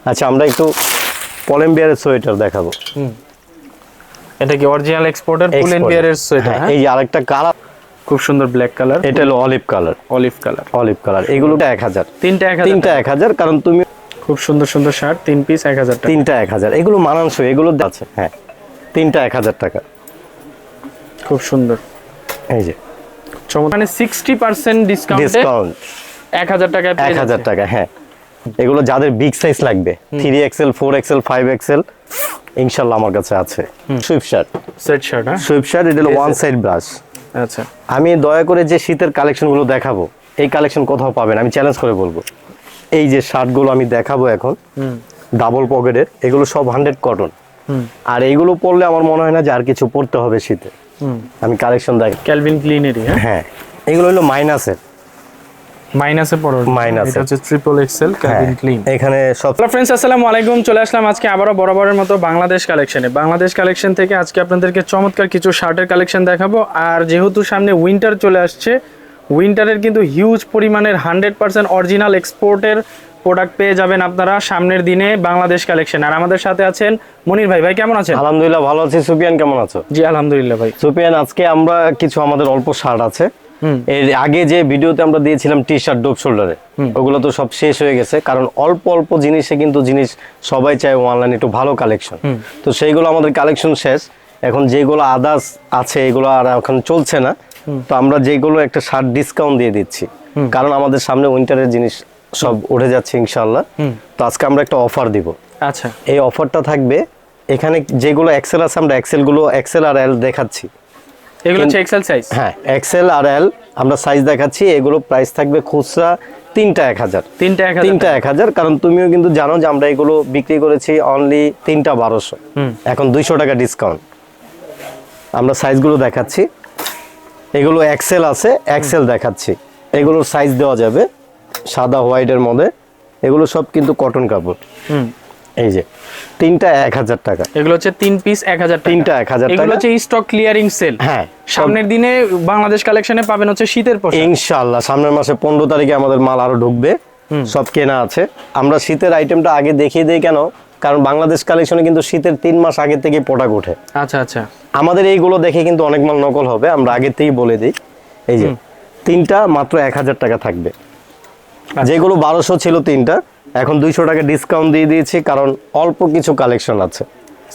আচ্ছা আমরা একটু কলম্বিয়ার সোয়েটার দেখাবো। এটা কি অরিজিনাল এক্সপোর্টার কলম্বিয়ার সোয়েটার? এই যে আরেকটা কালার খুব সুন্দর ব্ল্যাক কালার, এটা হলো অলিভ কালার। অলিভ কালার এগুলো 1000, তিনটা 1000। কারণ তুমি খুব সুন্দর সুন্দর শার্ট 3 পিস 1000 টাকা, তিনটা 1000। এগুলো মানানসই, এগুলো আছে। হ্যাঁ, তিনটা 1000 টাকা। খুব সুন্দর। এই যে মানে 60% ডিসকাউন্ট 1000 টাকায় পেয়ে যাচ্ছে। 1000 টাকা। হ্যাঁ, এগুলো যাদের বিগ সাইজ লাগবে 3XL 4XL 5XL ইনশাআল্লাহ আমার কাছে আছে। Swift shirt, set shirt. হ্যাঁ, সুইফট শার্ট এটা হলো ওয়ান সাইড ব্রাশ। আচ্ছা, আমি দয়া করে যে শীতের কালেকশনগুলো দেখাবো, এই কালেকশন কোথাও পাবেন, আমি চ্যালেঞ্জ করে বলবো। এই যে শার্টগুলো আমি দেখাবো এখন, ডাবল পকেটের, এগুলো সব 100 কটন। আর এইগুলো পরলে আমার মনে হয় না যে আর কিছু পরতে হবে শীতে। আমি কালেকশন দেখ, ক্যালভিন ক্লিনেরই। হ্যাঁ, এগুলো হলো মাইনাসে পড়ো। এটা হচ্ছে ট্রিপল এক্সেল ক্যালভিন ক্লিন। এখানে সব। হ্যালো ফ্রেন্ডস, আসসালামু আলাইকুম। চলে আসলাম আজকে আবারও বরাবরের মতো বাংলাদেশ কালেকশন থেকে আজকে আপনাদেরকে চমৎকার কিছু শার্টের কালেকশন দেখাবো। আর যেহেতু সামনে উইন্টার চলে আসছে, উইন্টারের কিন্তু হিউজ পরিমাণের 100% অরিজিনাল এক্সপোর্টের প্রোডাক্ট পেয়ে যাবেন আপনারা সামনের দিনে বাংলাদেশ কালেকশন। আর আমাদের সাথে আছেন মনির ভাই। ভাই কেমন আছেন? আলহামদুলিল্লাহ ভালো আছি। সুপিয়ান কেমন আছো? জি আলহামদুলিল্লাহ ভাই। সুপিয়ান, আজকে আমরা কিছু আমাদের অল্প শার্ট আছে। এর আগে যে ভিডিওতে আমরা দিয়েছিলাম টি শার্ট ডোপ শোল্ডারে, ওগুলো তো সব শেষ হয়ে গেছে। কারণ অল্প অল্প জিনিসে কিন্তু জিনিস সবাই চায় অনলাইনে একটু ভালো কালেকশন। তো সেইগুলো আমাদের কালেকশন শেষ। এখন যেগুলো আদার্স আছে এগুলো আর এখন চলছে না। তো আমরা যেগুলো একটা শার্ট ডিসকাউন্ট দিয়ে দিচ্ছি, কারণ আমাদের সামনে উইন্টারের জিনিস সব উঠে যাচ্ছে ইনশাআল্লাহ। তো আজকে আমরা একটা অফার দিব। আচ্ছা, এই অফারটা থাকবে, এখানে যেগুলো এক্সেল আছে আমরা এক্সেল গুলো এক্সেল আর এল দেখাচ্ছি। এগুলো হচ্ছে এক্সেল সাইজ। হ্যাঁ, এক্সেল আর এল আমরা সাইজ দেখাচ্ছি। এগুলো প্রাইস থাকবে খুচরা তিনটা 1000। তিনটা 1000। কারণ তুমিও কিন্তু জানো যে আমরা এগুলো বিক্রি করেছি অনলি তিনটা 1200। এখন 200 টাকা ডিসকাউন্ট। আমরা সাইজগুলো দেখাচ্ছি। এগুলো এক্সেল আছে, এক্সেল দেখাচ্ছি। এগুলোর সাইজ দেওয়া যাবে সাদা হোয়াইটের মধ্যে। এগুলো সব কিন্তু কটন কাপড়। এই যে তিনটা 1000 টাকা। এগুলো হচ্ছে 3 পিস 1000 টাকা। তিনটা 1000 টাকা। এগুলো হচ্ছে স্টক ক্লিয়ারিং সেল। হ্যাঁ, সামনের দিনে বাংলাদেশ কালেকশনে পাবেন হচ্ছে শীতের পোশাক ইনশাআল্লাহ। সামনের মাসে 15 তারিখে আমাদের মাল আরো ঢুকবে, সব কেনা আছে। আমরা শীতের আইটেমটা আগে দেখিয়ে দিই কেন, কারণ বাংলাদেশ কালেকশনে কিন্তু শীতের 3 মাস আগে থেকে প্রোডাক্ট ওঠে। আচ্ছা আচ্ছা, আমাদের এইগুলো দেখে কিন্তু অনেক মাল নকল হবে, আমরা আগে থেকেই বলে দিই। এই যে তিনটা মাত্র 1000 টাকা থাকবে। যেগুলো 1200 ছিল তিনটা, এখন 200 টাকা ডিসকাউন্ট দিয়ে দিয়েছি, কারণ অল্প কিছু কালেকশন আছে।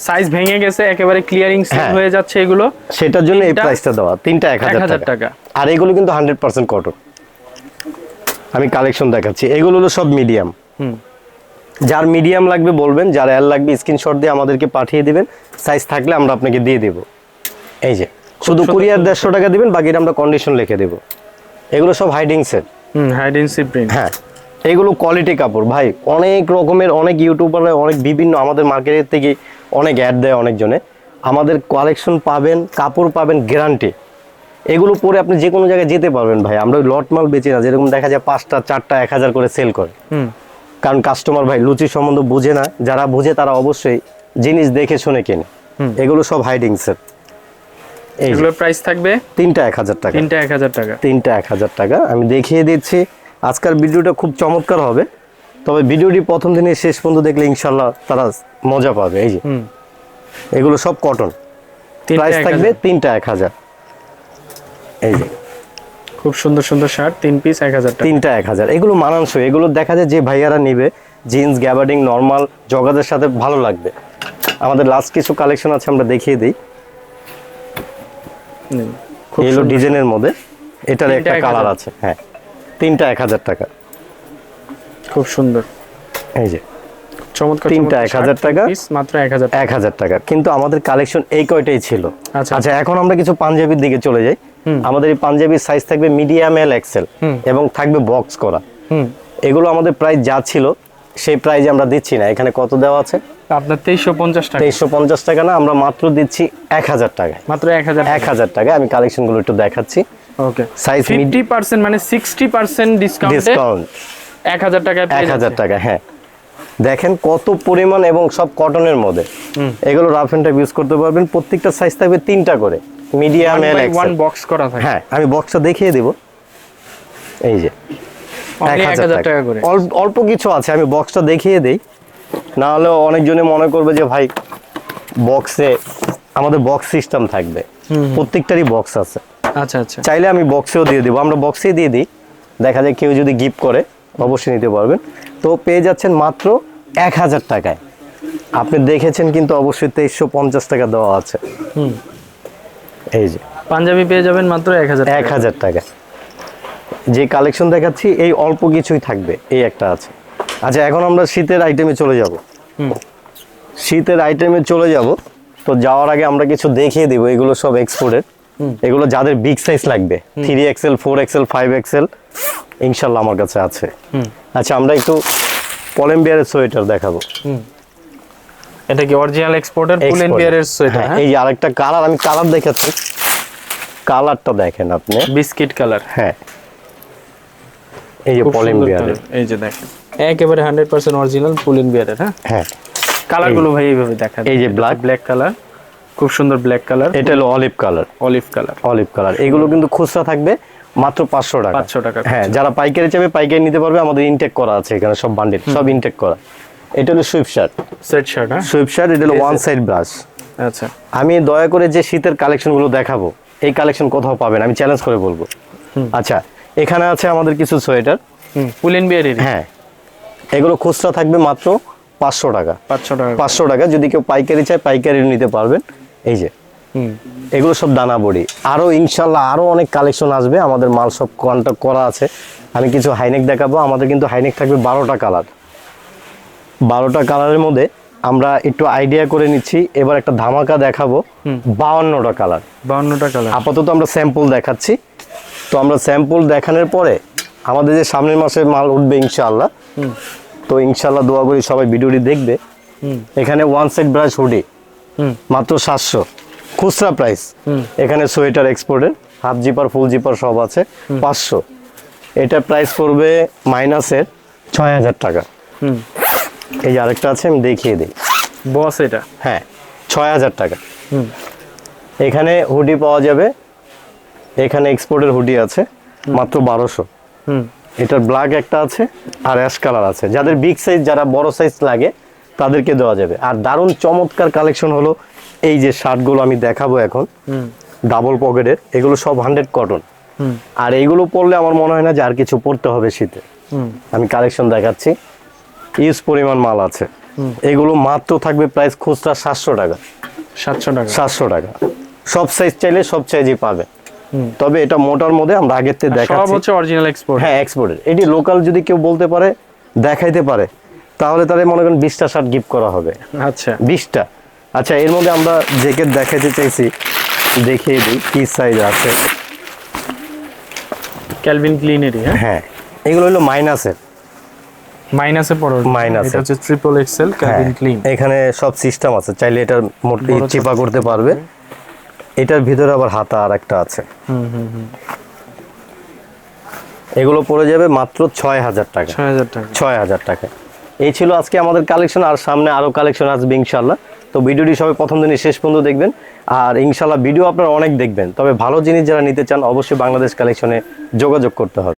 সাইজ ভেঙে গেছে, একেবারে ক্লিয়ারিং সেল হয়ে যাচ্ছে এগুলো, সেটার জন্য এই প্রাইসটা দেওয়া। তিনটা 1000 টাকা। আর এগুলো কিন্তু 100% কটন। আমি কালেকশন দেখাচ্ছি। এগুলো হলো সব মিডিয়াম। যার মিডিয়াম লাগবে বলবেন, যার এল লাগবে স্ক্রিনশট দিয়ে আমাদেরকে পাঠিয়ে দিবেন। সাইজ থাকলে আমরা আপনাকে দিয়ে দেব। এই যে শুধু কুরিয়ার 150 টাকা দিবেন, বাকিটা আমরা কন্ডিশন লিখে দেব। এগুলো সব hiding set. Hiding set print. হ্যাঁ, এগুলো কোয়ালিটি কাপড় ভাই। অনেক রকমের অনেক ইউটিউবাররা অনেক বিভিন্ন আমাদের মার্কেটের থেকে অনেক অ্যাড দেয় অনেকজনে। আমাদের কালেকশন পাবেন, কাপড় পাবেন গ্যারান্টি। এগুলো পরে আপনি যে কোনো জায়গায় যেতে পারবেন ভাই। আমরা লট মাল বেচি না, যেরকম দেখা যায় 5টা 4টা 1000 করে সেল করে। কারণ কাস্টমার ভাই লুচি সম্বন্ধে বুঝে না, যারা বুঝে তারা অবশ্যই জিনিস দেখে শুনে কেনে। এগুলো সব হাইডিং সেট। এগুলোর প্রাইস থাকবে তিনটা 1000 টাকা। তিনটা 1000 টাকা। তিনটা 1000 টাকা। আমি দেখিয়ে দিচ্ছি। আজকের ভিডিওটা খুব চমৎকার হবে, তবে ভিডিওটি প্রথম দিনে শেষ পর্যন্ত দেখলে ইনশাআল্লাহ তারা মজা পাবে। এই যে এগুলো সব কটন। প্রাইস থাকবে তিনটা 1000। এই যে খুব সুন্দর সুন্দর শার্ট 3 পিস 1000 টাকা। তিনটা 1000। এগুলো মানানসই। এগুলো দেখা যায় যে ভাইয়ারা নেবে জিন্স গ্যাবার্ডিং নরমাল জগাদের সাথে ভালো লাগবে। আমাদের লাস্ট কিছু কালেকশন আছে, আমরা দেখিয়ে দিই। এলো ডিজাইনের মধ্যে, এটার একটা কালার আছে। হ্যাঁ, তিনটা 1000 টাকা। খুব সুন্দর। এই যে চমৎকার। তিনটা 1000 টাকা, মাত্র 1000 টাকা। কিন্তু আমাদের কালেকশন এই কয়টাই ছিল। আচ্ছা, এখন আমরা কিছু পাঞ্জাবির দিকে চলে যাই। আমাদের এই পাঞ্জাবির সাইজ থাকবে মিডিয়াম এল এক্সেল এবং থাকবে বক্স করা। এগুলো আমাদের প্রাইস যা ছিল সেই প্রাইজে আমরা দিচ্ছি না। এখানে কত দেওয়া আছে আপনার? 2350 টাকা। 2350 টাকা না, আমরা মাত্র দিচ্ছি 1000 টাকা। মাত্র 1000 টাকা। আমি কালেকশনগুলো একটু দেখাচ্ছি। ওকে, সাইজ 50% মানে 60% ডিসকাউন্ট 1000 টাকায় পেয়ে যাচ্ছে। 1000 টাকা। হ্যাঁ, দেখেন কত পরিমাণ এবং সব কটনের মধ্যে। এগুলো রাফ এন্ড টাইপ ইউজ করতে পারবেন। প্রত্যেকটা সাইজ থাকবে তিনটা করে, medium L XL. One box করা থাকে। হ্যাঁ, আমি বক্সটা দেখিয়ে দেব। এই যে 1000 টাকা করে। অল্প কিছু আছে, আমি বক্সটা দেখিয়ে দেই। না হলে অনেকজনে মনে করবে যে ভাই বক্সে, আমাদের বক্স সিস্টেম থাকবে, প্রত্যেকটারই বক্স আছে। আচ্ছা আচ্ছা, চাইলে আমি বক্সেও দিয়ে দেবো, আমরা বক্সেই দিয়ে দিই। দেখা যায় কেউ যদি গিফট করে অবশ্যই নিতে পারবেন। তো পেয়ে যাচ্ছেন মাত্র 1000 টাকায়। আপনি দেখেছেন কিন্তু অবশ্যই 2350 টাকা দেওয়া আছে। এই যে পাঞ্জাবি পেয়ে যাবেন মাত্র 1000 টাকা। যে কালেকশন দেখাচ্ছি এই অল্প কিছুই থাকবে, এই একটা আছে। আচ্ছা, এখন আমরা শীতের আইটেমে চলে যাব। শীতের আইটেমে চলে যাব, তো যাওয়ার আগে আমরা কিছু দেখিয়ে দিব। এগুলো সব এক্সপোর্টের, এগুলো যাদের বিগ সাইজ লাগবে 3XL 4XL 5XL ইনশাল্লাহ আমার কাছে আছে। আচ্ছা, আমরা একটু কলম্বিয়ারের সোয়েটার দেখাবো। এটা কি অরিজিনাল এক্সপোর্টের পুলেন বিয়ারের সোয়েটার? এই যে আরেকটা কালার, আমি কালার দেখাচ্ছি, কালারটা দেখেন আপনি, বিস্কিট কালার। হ্যাঁ, এই যে কলম্বিয়ারের, এই যে দেখেন একেবারে 100% অরিজিনাল পুলেন বিয়ারের। হ্যাঁ, কালারগুলো ভাই এইভাবে দেখা যায়। এই যে ব্ল্যাক কালার, খুব সুন্দর ব্ল্যাক কালার। এটা হলো অলিভ কালার। অলিভ কালার এগুলো কিন্তু খুচরা থাকবে মাত্র 500 টাকা। 500 টাকা। হ্যাঁ, যারা পাইকারি চাইবে পাইকারি নিতে পারবে। আমাদের ইনটেক করা আছে এখানে, সব বান্ডিল সব ইনটেক করা। এটা হলো সুইপ শার্ট, সেট শার্ট। হ্যাঁ, সুইপ শার্ট, এটা হলো ওয়ান সাইড ব্রাশ। আচ্ছা, আমি দয়া করে যে শীতের কালেকশনগুলো দেখাবো, এই কালেকশন কোথাও পাবেন, আমি চ্যালেঞ্জ করে বলবো। আচ্ছা, এখানে আছে আমাদের কিছু সোয়েটার পুলেন বিয়ারের। হ্যাঁ, এগুলো খুচরা থাকবে মাত্র 500 টাকা। 500 টাকা। যদি কেউ পাইকারি চায় পাইকারি নিতে পারবেন। এই যে এগুলো সব দানা বড়ি। আরো ইনশাল্লাহ আরো অনেক কালেকশন আসবে, আমাদের মাল সব কন্ট্যাক্ট করা আছে। আমি কিছু হাইনেক দেখাবো। আমাদের কিন্তু হাইনেক থাকবে 12টা কালার। 12টা কালারের মধ্যে আমরা একটু আইডিয়া করে নিচ্ছি। এবার একটা ধামাকা দেখাবো, 52টা কালার। 52টা কালার। আপাতত আমরা স্যাম্পল দেখাচ্ছি। তো আমরা স্যাম্পল দেখানোর পরে আমাদের যে সামনের মাসে মাল উঠবে ইনশাআল্লাহ, তো ইনশাআল্লাহ দোয়া করি সবাই ভিডিওটি দেখবে। এখানে ওয়ান সেট ব্রাশ হুডি মাত্র 700 খুচরা প্রাইস। এখানে সোয়েটার এক্সপোর্টের হাফ জিপার ফুল জিপার সব আছে 500। এটা প্রাইস পড়বে মাইনাসের 6000 টাকা। এই যে আরেকটা আছে, আমি দেখিয়ে দিই বস। এটা হ্যাঁ 6000 টাকা। এখানে হুডি পাওয়া যাবে, এখানে এক্সপোর্টের হুডি আছে মাত্র 1200। এটার ব্ল্যাক একটা আছে আর অ্যাশ কালার আছে। যাদের বিগ সাইজ, যারা বড় সাইজ লাগে তাদেরকে দেওয়া যাবে। আর দারুণ চমৎকার কালেকশন হলো এই যে শার্টগুলো আমি দেখাবো এখন, ডাবল পকেটের। এগুলো সব 100 কটন। আর এইগুলো পরলে আমার মনে হয় না যে আর কিছু পরতে হবে শীতে। আমি কালেকশন দেখাচ্ছি, ইউজ পরিমাণ মাল আছে। এগুলো মাত্র থাকবে প্রাইস খুচরা 700 টাকা। 700 টাকা। সব সাইজ চাইলে সব সাইজই পাবে। তবে এটা মোটার মধ্যে আমরা আগের থেকে দেখাচ্ছি, সব হচ্ছে অরিজিনাল এক্সপোর্ট। হ্যাঁ, এক্সপোর্টের। এটি লোকাল যদি কেউ বলতে পারে, দেখাইতে পারে, তাহলে তাদের মনে করেন 20টা শার্ট গিফট করা হবে। আচ্ছা, 20টা। আচ্ছা, এর মধ্যে আমরা জ্যাকেট দেখাইতে চাইছি, দেখিয়ে দিই কি সাইজ আছে। ক্যালভিন ক্লিনেরই। হ্যাঁ, এগুলো হলো মাইনাসের পড়ো। মাইনাস, এটা হচ্ছে ট্রিপল এক্সেল ক্যালভিন ক্লিন। এখানে সব সিস্টেম আছে, চাইলে এটার মোটে চিপা করতে পারবে। এটার ভিতরে আবার হাতা আর একটা আছে। এগুলো পড়ে যাবে মাত্র 6000 টাকা। 6000 টাকা। এই ছিল আজকে আমাদের কালেকশন। আর সামনে আরো কালেকশন আসবে ইনশাল্লাহ। তো ভিডিওটি সবাই প্রথম দিনই শেষ পর্যন্ত দেখবেন। আর ইনশাল্লাহ ভিডিও আপনারা অনেক দেখবেন। তবে ভালো জিনিস যারা নিতে চান অবশ্যই বাংলাদেশ কালেকশনে যোগাযোগ করতে হবে।